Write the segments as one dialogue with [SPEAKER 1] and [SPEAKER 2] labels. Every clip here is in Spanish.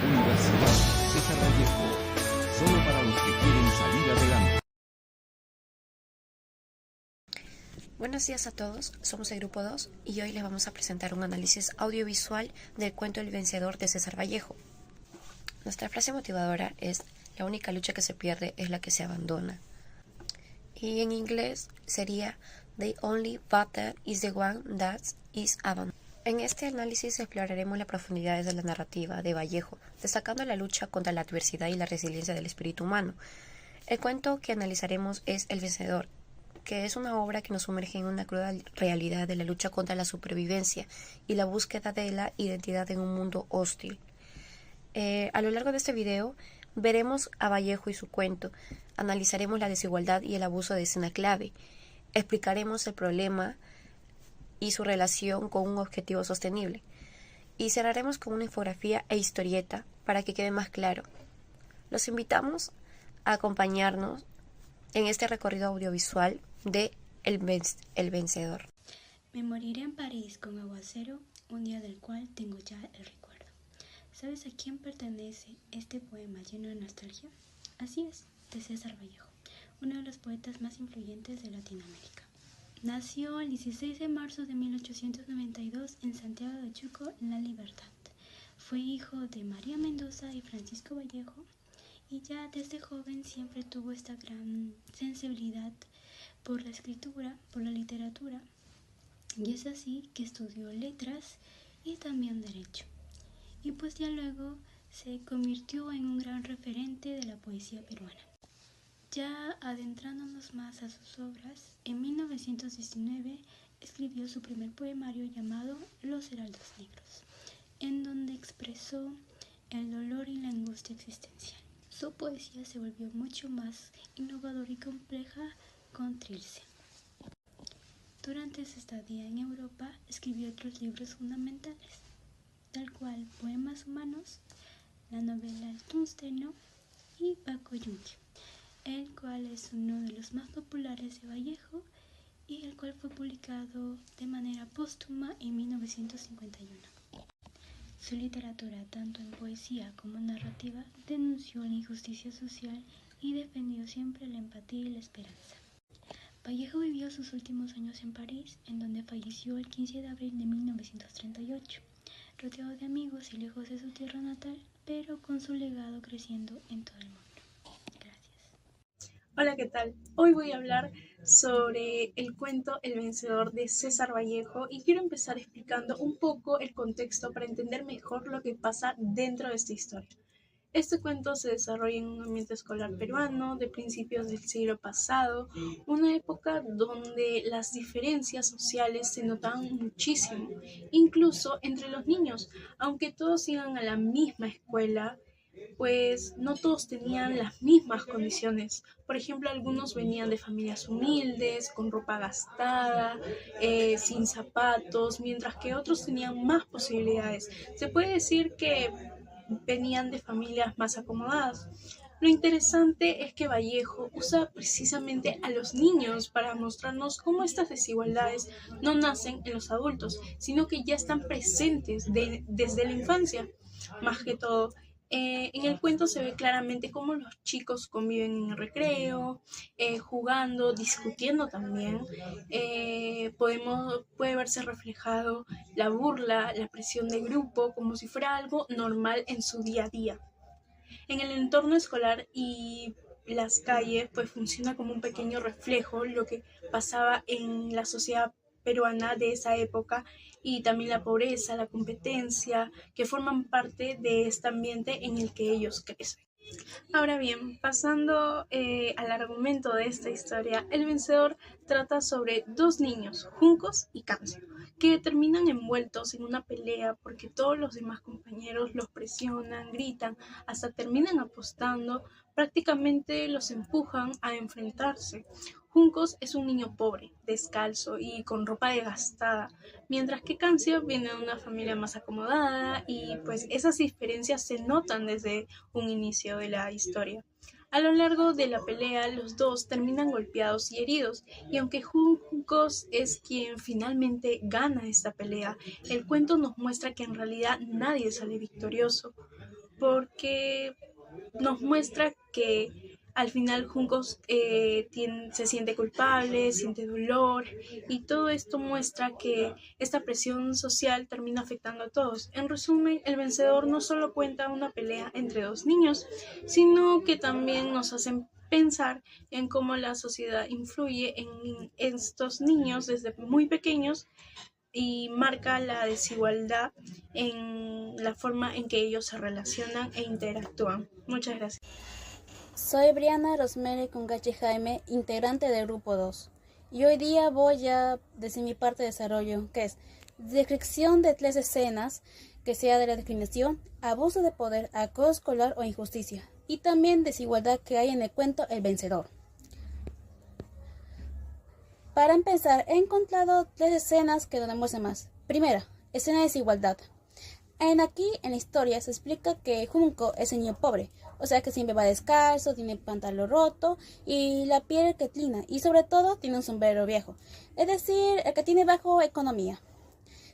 [SPEAKER 1] Universidad César Vallejo, solo para los que quieren salir adelante.
[SPEAKER 2] Buenos días a todos, somos el Grupo 2 y hoy les vamos a presentar un análisis audiovisual del cuento El Vencedor de César Vallejo. Nuestra frase motivadora es: la única lucha que se pierde es la que se abandona. Y en inglés sería: The only battle is the one that is abandoned. En este análisis exploraremos las profundidades de la narrativa de Vallejo, destacando la lucha contra la adversidad y la resiliencia del espíritu humano. El cuento que analizaremos es El Vencedor, que es una obra que nos sumerge en una cruda realidad de la lucha contra la supervivencia y la búsqueda de la identidad en un mundo hostil. A lo largo de este video veremos a Vallejo y su cuento, analizaremos la desigualdad y el abuso de escena clave, explicaremos el problema y su relación con un objetivo sostenible, y cerraremos con una infografía e historieta para que quede más claro. Los invitamos a acompañarnos en este recorrido audiovisual de El Vencedor.
[SPEAKER 3] Me moriré en París con aguacero, un día del cual tengo ya el recuerdo. ¿Sabes a quién pertenece este poema lleno de nostalgia? Así es, de César Vallejo, uno de los poetas más influyentes de Latinoamérica. Nació el 16 de marzo de 1892 en Santiago de Chuco, La Libertad. Fue hijo de María Mendoza y Francisco Vallejo, y ya desde joven siempre tuvo esta gran sensibilidad por la escritura, por la literatura, y es así que estudió letras y también derecho. Y pues ya luego se convirtió en un gran referente de la poesía peruana. Ya adentrándonos más a sus obras, en 1919 escribió su primer poemario llamado Los Heraldos Negros, en donde expresó el dolor y la angustia existencial. Su poesía se volvió mucho más innovadora y compleja con Trilce. Durante su estadía en Europa escribió otros libros fundamentales, tal cual Poemas Humanos, la novela El Tungsteno y Baco Yunque, el cual es uno de los más populares de Vallejo y el cual fue publicado de manera póstuma en 1951. Su literatura, tanto en poesía como en narrativa, denunció la injusticia social y defendió siempre la empatía y la esperanza. Vallejo vivió sus últimos años en París, en donde falleció el 15 de abril de 1938, rodeado de amigos y lejos de su tierra natal, pero con su legado creciendo en todo el mundo. Gracias.
[SPEAKER 4] Hola, ¿qué tal? Hoy voy a hablar sobre el cuento El Vencedor de César Vallejo y quiero empezar explicando un poco el contexto para entender mejor lo que pasa dentro de esta historia. Este cuento se desarrolla en un ambiente escolar peruano de principios del siglo pasado, una época donde las diferencias sociales se notaban muchísimo, incluso entre los niños, aunque todos iban a la misma escuela, pues no todos tenían las mismas condiciones. Por ejemplo, algunos venían de familias humildes, con ropa gastada, sin zapatos, mientras que otros tenían más posibilidades. Se puede decir que venían de familias más acomodadas. Lo interesante es que Vallejo usa precisamente a los niños para mostrarnos cómo estas desigualdades no nacen en los adultos, sino que ya están presentes desde la infancia. Más que todo, en el cuento se ve claramente cómo los chicos conviven en el recreo, jugando, discutiendo también. Puede verse reflejado la burla, la presión de grupo, como si fuera algo normal en su día a día. En el entorno escolar y las calles, pues funciona como un pequeño reflejo lo que pasaba en la sociedad peruana de esa época, y también la pobreza, la competencia, que forman parte de este ambiente en el que ellos crecen. Ahora bien, pasando al argumento de esta historia, El Vencedor trata sobre dos niños, Juncos y Cancio, que terminan envueltos en una pelea porque todos los demás compañeros los presionan, gritan, hasta terminan apostando, prácticamente los empujan a enfrentarse. Juncos es un niño pobre, descalzo y con ropa desgastada, mientras que Cancio viene de una familia más acomodada, y pues esas diferencias se notan desde un inicio de la historia. A lo largo de la pelea, los dos terminan golpeados y heridos, y aunque Juncos es quien finalmente gana esta pelea, el cuento nos muestra que en realidad nadie sale victorioso, porque nos muestra que al final Juncos se siente culpable, siente dolor y todo esto muestra que esta presión social termina afectando a todos. En resumen, el vencedor no solo cuenta una pelea entre dos niños, sino que también nos hacen pensar en cómo la sociedad influye en estos niños desde muy pequeños y marca la desigualdad en la forma en que ellos se relacionan e interactúan. Muchas gracias.
[SPEAKER 5] Soy Briana Rosemary Congache Jaime, integrante del Grupo 2. Y hoy día voy a decir mi parte de desarrollo, que es descripción de 3 escenas, que sea de la discriminación, abuso de poder, acoso escolar o injusticia, y también desigualdad que hay en el cuento El Vencedor. Para empezar, he encontrado 3 escenas que nos demuestran más. Primera, escena de desigualdad. En la historia se explica que Junko es el niño pobre, o sea que siempre va descalzo, tiene pantalón roto y la piel que tlina, y sobre todo tiene un sombrero viejo, es decir, el que tiene bajo economía.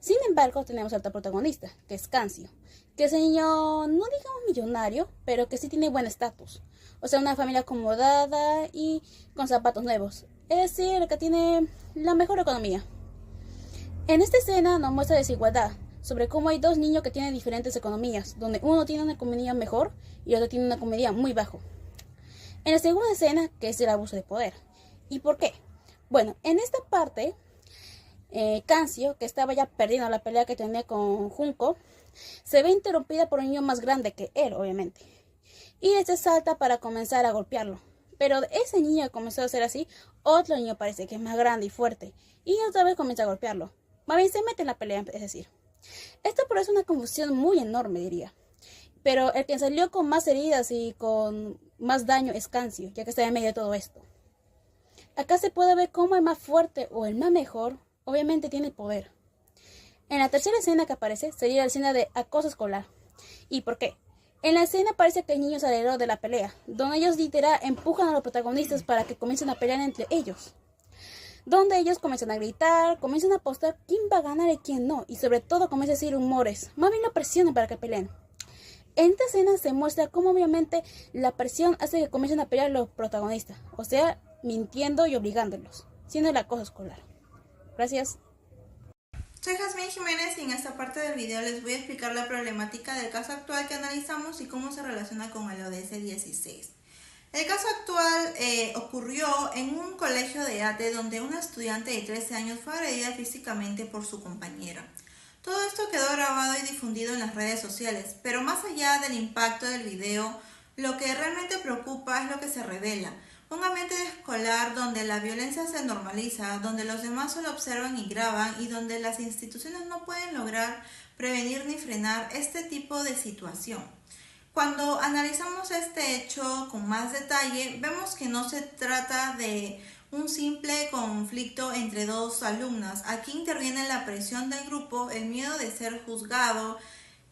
[SPEAKER 5] Sin embargo, tenemos al otro protagonista, que es Cancio, que es el niño, no digamos millonario, pero que sí tiene buen estatus, o sea, una familia acomodada y con zapatos nuevos, es decir, el que tiene la mejor economía. En esta escena nos muestra desigualdad, sobre cómo hay 2 niños que tienen diferentes economías, donde uno tiene una economía mejor y el otro tiene una economía muy bajo. En la segunda escena, que es el abuso de poder. ¿Y por qué? Bueno, en esta parte, Cancio, que estaba ya perdiendo la pelea que tenía con Junko, se ve interrumpida por un niño más grande que él, obviamente. Y este salta para comenzar a golpearlo. Pero ese niño que comenzó a hacer así, otro niño parece que es más grande y fuerte, y otra vez comienza a golpearlo. Más bien se mete en la pelea, es decir. Esto parece una confusión muy enorme, diría. Pero el que salió con más heridas y con más daño es Cancio, ya que está en medio de todo esto. Acá se puede ver cómo el más fuerte o el más mejor, obviamente tiene el poder. En la tercera escena que aparece sería la escena de acoso escolar. ¿Y por qué? En la escena parece que el niño se alegró de la pelea, donde ellos literal empujan a los protagonistas para que comiencen a pelear entre ellos. Donde ellos comienzan a gritar, comienzan a apostar quién va a ganar y quién no, y sobre todo comienzan a decir rumores, más bien lo presionan para que peleen. En esta escena se muestra cómo obviamente la presión hace que comiencen a pelear los protagonistas, o sea, mintiendo y obligándolos, siendo el acoso escolar. Gracias.
[SPEAKER 6] Soy Jazmín Jiménez y en esta parte del video les voy a explicar la problemática del caso actual que analizamos y cómo se relaciona con el ODS 16. El caso actual ocurrió en un colegio de arte donde una estudiante de 13 años fue agredida físicamente por su compañera. Todo esto quedó grabado y difundido en las redes sociales, pero más allá del impacto del video, lo que realmente preocupa es lo que se revela. Un ambiente escolar donde la violencia se normaliza, donde los demás solo observan y graban y donde las instituciones no pueden lograr prevenir ni frenar este tipo de situación. Cuando analizamos este hecho con más detalle, vemos que no se trata de un simple conflicto entre 2 alumnas. Aquí interviene la presión del grupo, el miedo de ser juzgado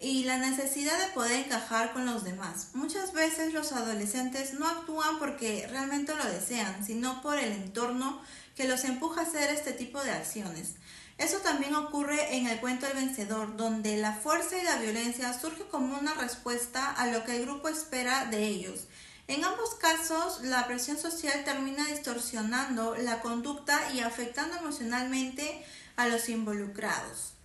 [SPEAKER 6] y la necesidad de poder encajar con los demás. Muchas veces los adolescentes no actúan porque realmente lo desean, sino por el entorno que los empuja a hacer este tipo de acciones. Eso también ocurre en el cuento El Vencedor, donde la fuerza y la violencia surge como una respuesta a lo que el grupo espera de ellos. En ambos casos, la presión social termina distorsionando la conducta y afectando emocionalmente a los involucrados.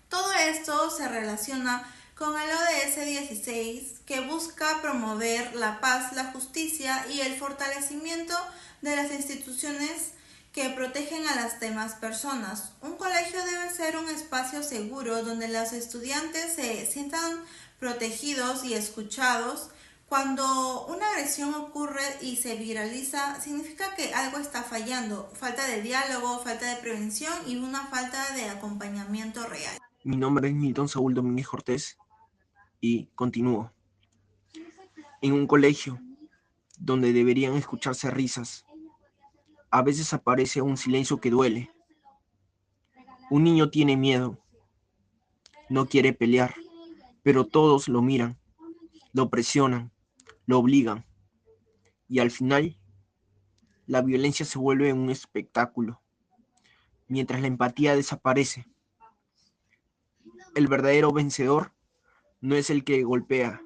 [SPEAKER 6] Todo esto se relaciona con el ODS 16, que busca promover la paz, la justicia y el fortalecimiento de las instituciones que protegen a las demás personas. Un colegio debe ser un espacio seguro donde los estudiantes se sientan protegidos y escuchados. Cuando una agresión ocurre y se viraliza, significa que algo está fallando, falta de diálogo, falta de prevención y una falta de acompañamiento real.
[SPEAKER 7] Mi nombre es Milton Saúl Domínguez Cortés y continúo. En un colegio donde deberían escucharse risas, a veces aparece un silencio que duele. Un niño tiene miedo, no quiere pelear, pero todos lo miran, lo presionan, lo obligan. Y al final, la violencia se vuelve un espectáculo, mientras la empatía desaparece. El verdadero vencedor no es el que golpea,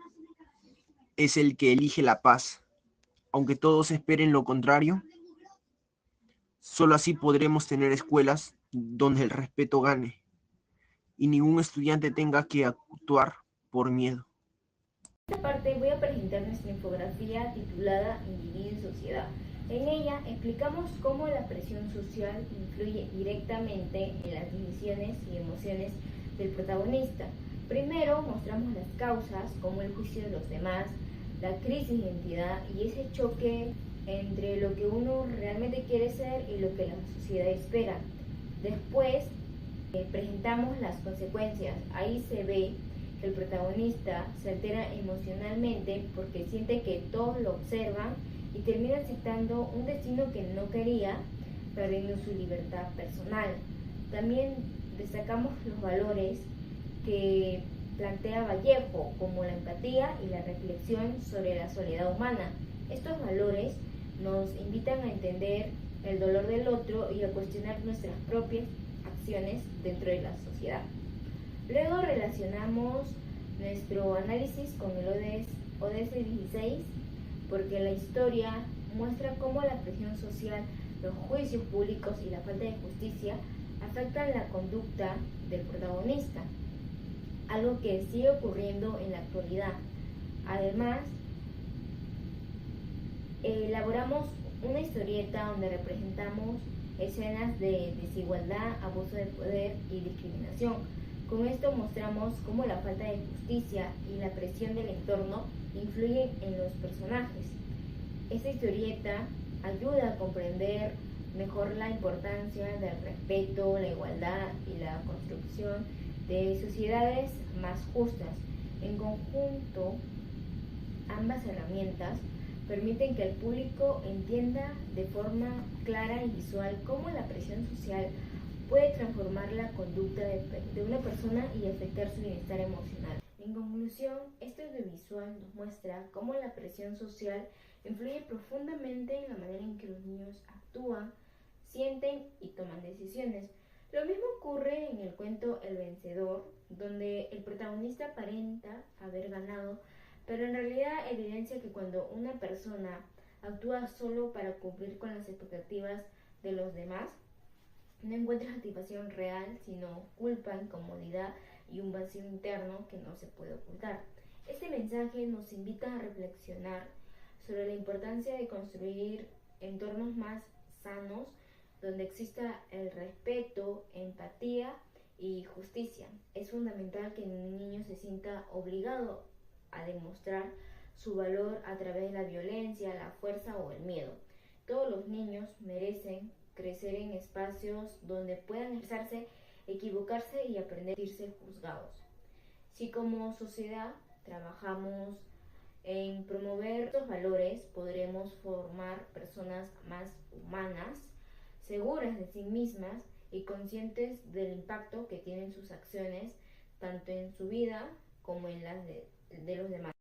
[SPEAKER 7] es el que elige la paz, aunque todos esperen lo contrario. Solo así podremos tener escuelas donde el respeto gane y ningún estudiante tenga que actuar por miedo.
[SPEAKER 8] En esta parte voy a presentar nuestra infografía titulada Individuo y Sociedad. En ella explicamos cómo la presión social influye directamente en las decisiones y emociones del protagonista. Primero mostramos las causas, como el juicio de los demás, la crisis de identidad y ese choque entre lo que uno realmente quiere ser y lo que la sociedad espera. Después presentamos las consecuencias. Ahí se ve que el protagonista se altera emocionalmente porque siente que todos lo observan y termina aceptando un destino que no quería, perdiendo su libertad personal. También destacamos los valores que plantea Vallejo, como la empatía y la reflexión sobre la soledad humana. Estos valores nos invitan a entender el dolor del otro y a cuestionar nuestras propias acciones dentro de la sociedad. Luego relacionamos nuestro análisis con el ODS 16, porque la historia muestra cómo la presión social, los juicios públicos y la falta de justicia afectan la conducta del protagonista, algo que sigue ocurriendo en la actualidad. Además, elaboramos una historieta donde representamos escenas de desigualdad, abuso de poder y discriminación. Con esto mostramos cómo la falta de justicia y la presión del entorno influyen en los personajes. Esta historieta ayuda a comprender mejor la importancia del respeto, la igualdad y la construcción de sociedades más justas. En conjunto, ambas herramientas permiten que el público entienda de forma clara y visual cómo la presión social puede transformar la conducta de una persona y afectar su bienestar emocional. En conclusión, este audiovisual nos muestra cómo la presión social influye profundamente en la manera en que los niños actúan, sienten y toman decisiones. Lo mismo ocurre en el cuento El Vencedor, donde el protagonista aparenta haber ganado, pero en realidad evidencia que cuando una persona actúa solo para cumplir con las expectativas de los demás, no encuentra satisfacción real, sino culpa, incomodidad y un vacío interno que no se puede ocultar. Este mensaje nos invita a reflexionar sobre la importancia de construir entornos más sanos, donde exista el respeto, empatía y justicia. Es fundamental que el niño se sienta obligado a demostrar su valor a través de la violencia, la fuerza o el miedo. Todos los niños merecen crecer en espacios donde puedan expresarse, equivocarse y aprender a sentirse juzgados. Si como sociedad trabajamos en promover estos valores, podremos formar personas más humanas, seguras de sí mismas y conscientes del impacto que tienen sus acciones, tanto en su vida como en las de los demás.